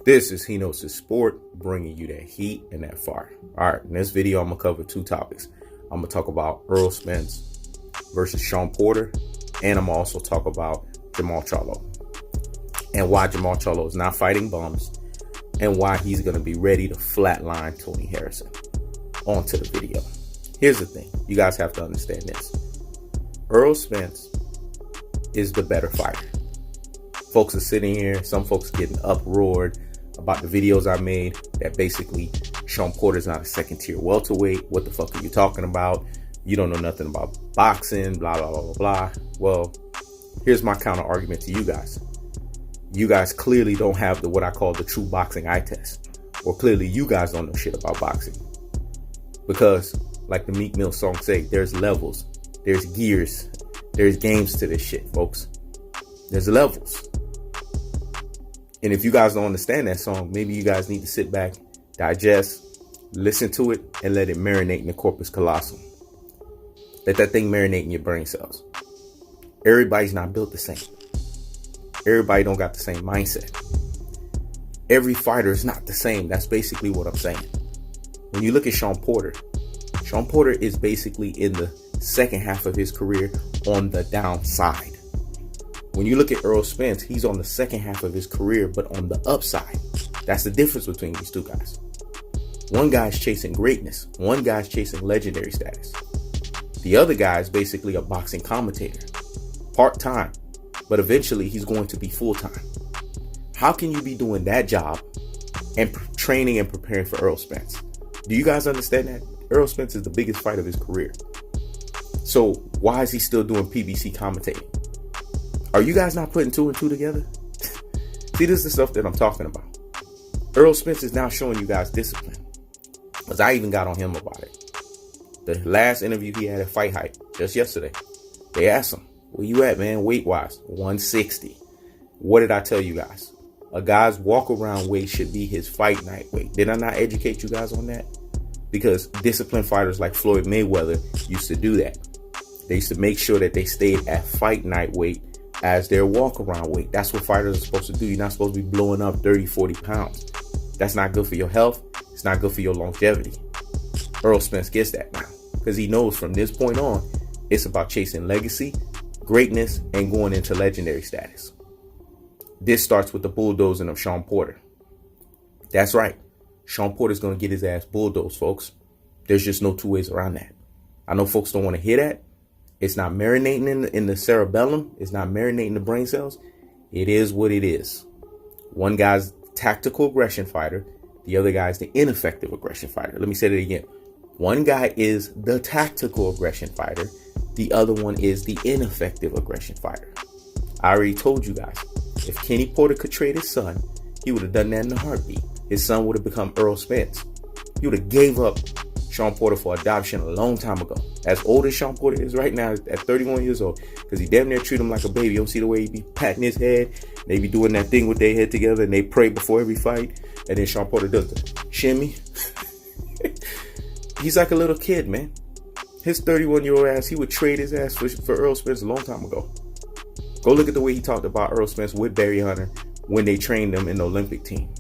This is He Knows His Sport, bringing you that heat and that fire. All right, in this video, I'm going to cover two topics. I'm going to talk about Errol Spence versus Shawn Porter, and I'm going to also talk about Jermell Charlo and why Jermell Charlo is not fighting bums and why he's going to be ready to flatline Tony Harrison. On to the video. Here's the thing. You guys have to understand this. Errol Spence is the better fighter. Folks are sitting here, some folks getting uproared about the videos I made that basically Shawn Porter is not a second tier welterweight. What the fuck are you talking about? You don't know nothing about boxing, blah, blah, blah, blah, blah. Well, here's my counter argument to you guys. You guys clearly don't have what I call the true boxing eye test. Or clearly you guys don't know shit about boxing. Because like the Meek Mill song say, there's levels, there's gears, there's games to this shit, folks. There's levels. And if you guys don't understand that song, maybe you guys need to sit back, digest, listen to it, and let it marinate in the corpus callosum. Let that thing marinate in your brain cells. Everybody's not built the same. Everybody don't got the same mindset. Every fighter is not the same. That's basically what I'm saying. When you look at Shawn Porter is basically in the second half of his career on the downside. When you look at Errol Spence, he's on the second half of his career, but on the upside. That's the difference between these two guys. One guy's chasing greatness. One guy's chasing legendary status. The other guy is basically a boxing commentator. Part-time, but eventually he's going to be full-time. How can you be doing that job and training and preparing for Errol Spence? Do you guys understand that? Errol Spence is the biggest fight of his career. So why is he still doing PBC commentating? Are you guys not putting two and two together? See, this is the stuff that I'm talking about. Errol Spence is now showing you guys discipline. Because I even got on him about it. The last interview he had at Fight Hype, just yesterday, they asked him, where you at, man, weight-wise? 160. What did I tell you guys? A guy's walk-around weight should be his fight night weight. Did I not educate you guys on that? Because disciplined fighters like Floyd Mayweather used to do that. They used to make sure that they stayed at fight night weight as their walk-around weight. That's what fighters are supposed to do. You're not supposed to be blowing up 30, 40 pounds. That's not good for your health. It's not good for your longevity. Errol Spence gets that now because he knows from this point on, it's about chasing legacy, greatness, and going into legendary status. This starts with the bulldozing of Shawn Porter. That's right. Shawn Porter's going to get his ass bulldozed, folks. There's just no two ways around that. I know folks don't want to hear that. It's not marinating in the cerebellum. It's not marinating the brain cells. It is what it is. One guy's tactical aggression fighter. The other guy's the ineffective aggression fighter. Let me say that again. One guy is the tactical aggression fighter. The other one is the ineffective aggression fighter. I already told you guys, if Kenny Porter could trade his son, he would have done that in a heartbeat. His son would have become Errol Spence. He would have gave up Shawn Porter for adoption a long time ago. As old as Shawn Porter is right now, at 31 years old, because he damn near treat him like a baby. You don't see the way he be patting his head. They be doing that thing with their head together and they pray before every fight. And then Shawn Porter does the shimmy. He's like a little kid, man. His 31-year-old ass, he would trade his ass for Errol Spence a long time ago. Go look at the way he talked about Errol Spence with Barry Hunter when they trained him in the Olympic team.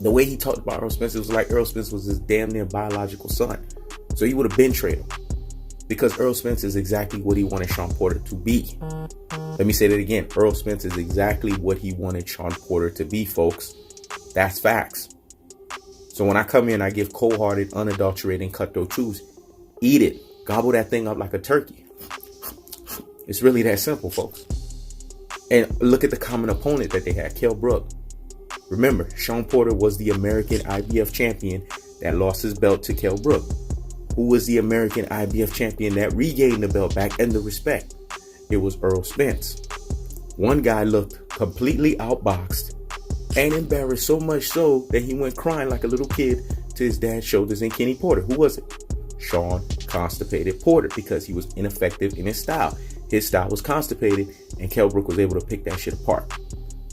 The way he talked about Errol Spence, it was like Errol Spence was his damn near biological son. So he would have been traded because Errol Spence is exactly what he wanted Shawn Porter to be. Let me say that again. Errol Spence is exactly what he wanted Shawn Porter to be, folks. That's facts. So when I come here and I give cold-hearted, unadulterated, cutthroat truths, eat it. Gobble that thing up like a turkey. It's really that simple, folks. And look at the common opponent that they had, Kell Brook. Remember, Shawn Porter was the American IBF champion that lost his belt to Kell Brook. Who was the American IBF champion that regained the belt back and the respect? It was Errol Spence. One guy looked completely outboxed and embarrassed, so much so that he went crying like a little kid to his dad's shoulders in Kenny Porter. Who was it? Shawn Constipated Porter, because he was ineffective in his style. His style was constipated, and Kell Brook was able to pick that shit apart.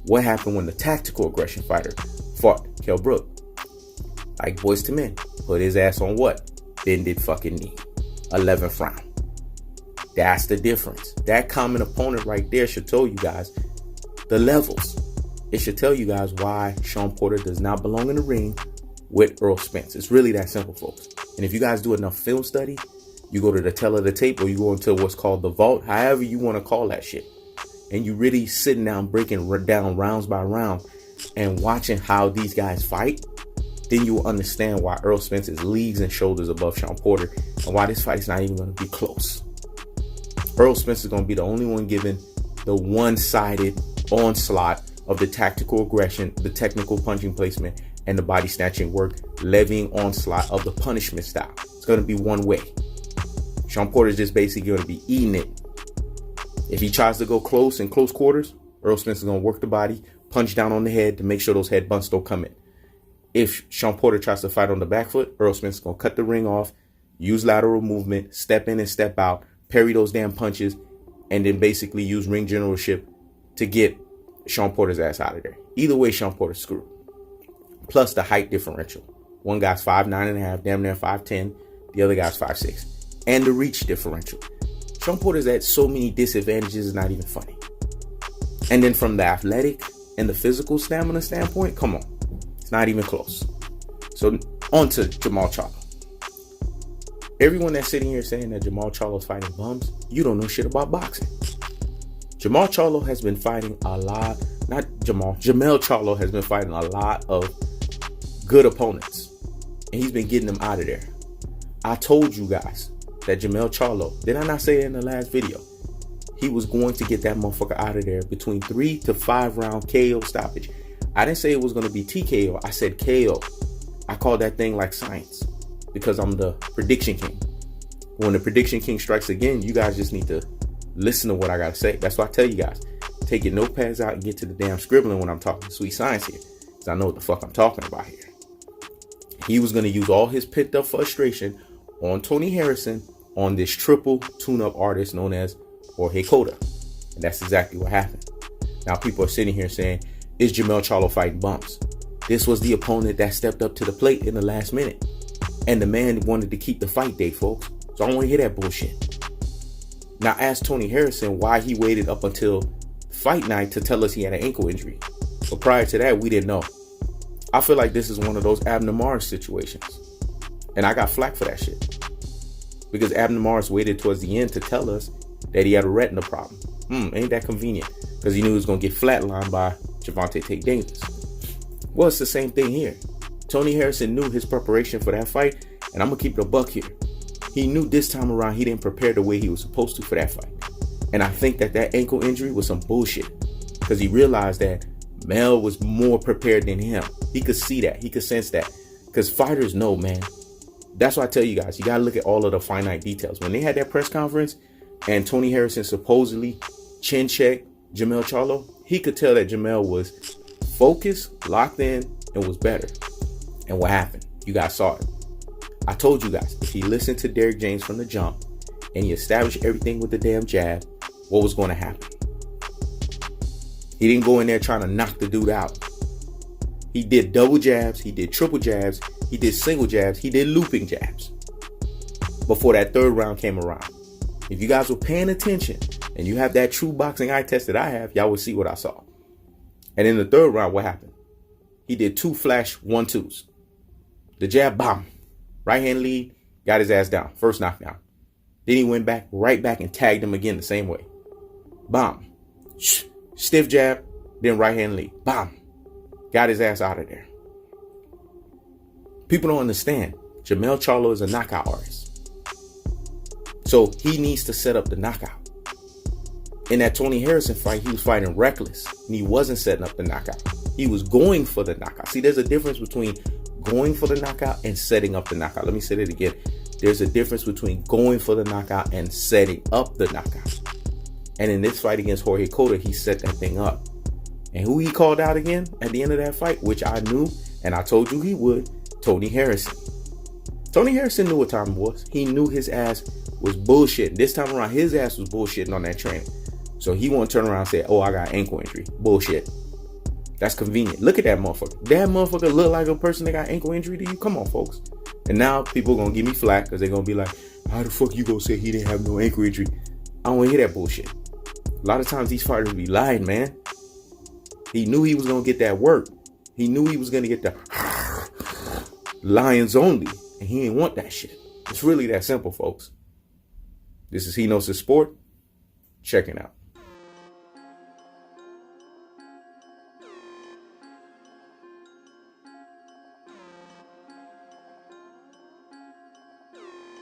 What happened when the tactical aggression fighter fought Kell Brook? Like Boys to Men, put his ass on what? Bended fucking knee. 11th round. That's the difference. That common opponent right there should tell you guys the levels. it should tell you guys why Shawn Porter does not belong in the ring with Errol Spence. It's really that simple, folks. And if you guys do enough film study, you go to the tell of the tape, or you go into what's called the vault, however you want to call that shit, and you really sitting down, breaking down rounds by round and watching how these guys fight, then you will understand why Errol Spence is leagues and shoulders above Shawn Porter, and why this fight is not even going to be close. Errol Spence is going to be the only one given the one-sided onslaught of the tactical aggression, the technical punching placement, and the body snatching work, levying onslaught of the punishment style. It's going to be one way. Shawn Porter is just basically going to be eating it. If he tries to go close in close quarters, Errol Spence is going to work the body, punch down on the head to make sure those head bunts don't come in. If Shawn Porter tries to fight on the back foot, Errol Spence is going to cut the ring off, use lateral movement, step in and step out, parry those damn punches, and then basically use ring generalship to get Shawn Porter's ass out of there. Either way, Shawn Porter's screwed. Plus the height differential. One guy's 5'9.5", damn near 5'10". The other guy's 5'6". And the reach differential. Shawn Porter's at so many disadvantages, it's not even funny. And then from the athletic and the physical stamina standpoint, come on. It's not even close. So on to Jermell Charlo. Everyone that's sitting here saying that Jermell Charlo's fighting bums, you don't know shit about boxing. Jermell Charlo has been fighting a lot, Jermell Charlo has been fighting a lot of good opponents. And he's been getting them out of there. I told you guys that Jermell Charlo, did I not say it in the last video? He was going to get that motherfucker out of there between 3 to 5 round KO stoppage. I didn't say it was going to be TKO. I said KO. I call that thing like science because I'm the prediction king. When the prediction king strikes again, you guys just need to listen to what I got to say. That's why I tell you guys, take your notepads out and get to the damn scribbling when I'm talking sweet science here. Because I know what the fuck I'm talking about here. He was going to use all his pent up frustration on Tony Harrison on this triple tune-up artist known as Jorge Cota. And that's exactly what happened. Now people are sitting here saying, is Jermell Charlo fighting bumps? This was the opponent that stepped up to the plate in the last minute. And the man wanted to keep the fight date, folks. So I don't want to hear that bullshit. Now ask Tony Harrison why he waited up until fight night to tell us he had an ankle injury. But prior to that, we didn't know. I feel like this is one of those Abner Mares situations. And I got flack for that shit. Because Abner Mares waited towards the end to tell us that he had a retina problem. Ain't that convenient? Because he knew he was going to get flatlined by Gervonta Tate Davis. Well, it's the same thing here. Tony Harrison knew his preparation for that fight, and I'm going to keep it a buck here. He knew this time around he didn't prepare the way he was supposed to for that fight. And I think that ankle injury was some bullshit. Because he realized that Mel was more prepared than him. He could see that. He could sense that. Because fighters know, man. That's why I tell you guys, you got to look at all of the finite details. When they had that press conference and Tony Harrison supposedly chin checked Jermell Charlo, he could tell that Jermell was focused, locked in, and was better. And what happened? You guys saw it. I told you guys, if he listened to Derrick James from the jump and he established everything with the damn jab, what was going to happen? He didn't go in there trying to knock the dude out. He did double jabs, he did triple jabs, he did single jabs, he did looping jabs before that third round came around. If you guys were paying attention and you have that true boxing eye test that I have, y'all would see what I saw. And in the third round, what happened? He did 2 flash 1-2s. The jab, bomb. Right hand lead, got his ass down. First knockdown. Then he went back, right back and tagged him again the same way. Bomb. Stiff jab, then right hand lead. Bomb. Got his ass out of there. People don't understand. Jermell Charlo is a knockout artist. So he needs to set up the knockout. In that Tony Harrison fight, he was fighting reckless. And he wasn't setting up the knockout. He was going for the knockout. See, there's a difference between going for the knockout and setting up the knockout. Let me say that again. There's a difference between going for the knockout and setting up the knockout. And in this fight against Jorge Cota, he set that thing up. And who he called out again at the end of that fight, which I knew, and I told you he would, Tony Harrison. Tony Harrison knew what time it was. He knew his ass was bullshitting. This time around, his ass was bullshitting on that training. So he won't turn around and say, oh, I got ankle injury. Bullshit. That's convenient. Look at that motherfucker. That motherfucker look like a person that got ankle injury to you? Come on, folks. And now people are going to give me flack because they're going to be like, how the fuck you going to say he didn't have no ankle injury? I don't want to hear that bullshit. A lot of times these fighters be lying, man. He knew he was going to get that work. He knew he was going to get the Lions only. And he didn't want that shit. It's really that simple, folks. This is He Knows His Sport. Checking out.